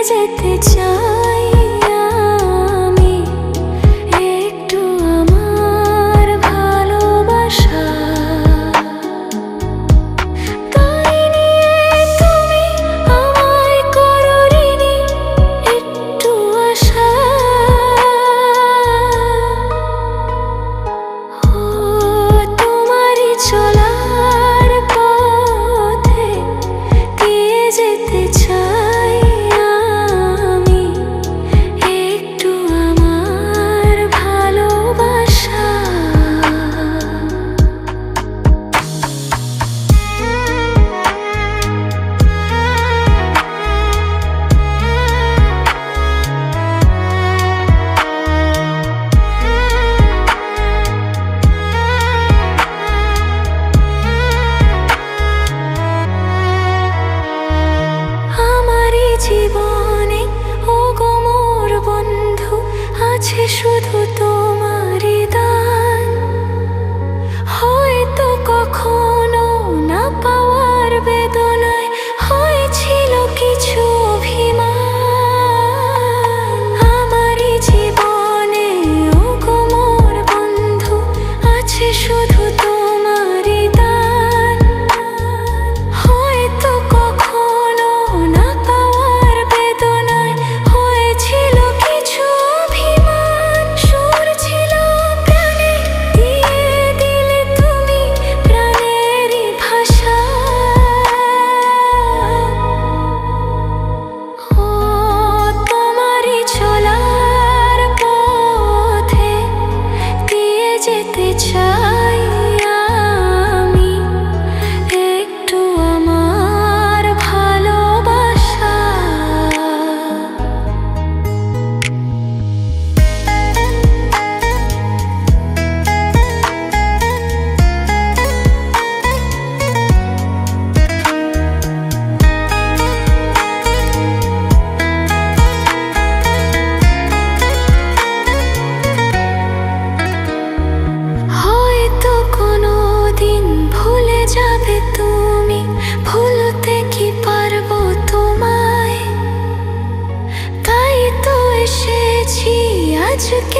যেতে চাই আমি একটু আমার ভালোবাসা তাই নিয়ে তুমি আমায় করো ঋণী একটু আশা ও তোমারই চলার পথে দিয়ে যেতে চাই আমি একটু আমার ভালোবাসা আমারই জীবনে ওগো মোর বন্ধু আছে শুধু তোমারই দান হয়তো কখনো না পাওয়ার বেদনায় হয়েছিল কিছু অভিমান আমারই জীবনে ওগো মোর বন্ধু আছে শুধু তোমারই দান হয়তো কখনো না পাওয়ার বেদনায় হয়েছিল কিছু অভিমান সুর ছিল প্রাণে দিয়ে দিলে তুমি প্রাণেরই ভাষা ও তোমারই চলার পথে দিয়ে যেতে চাই আমি একটু আমার ভালোবাসা হয়তো কোনোদিন ভুলে যাবে তুমি ভুলতে কি পারবো তোমায় তাই তো এসেছি আজকে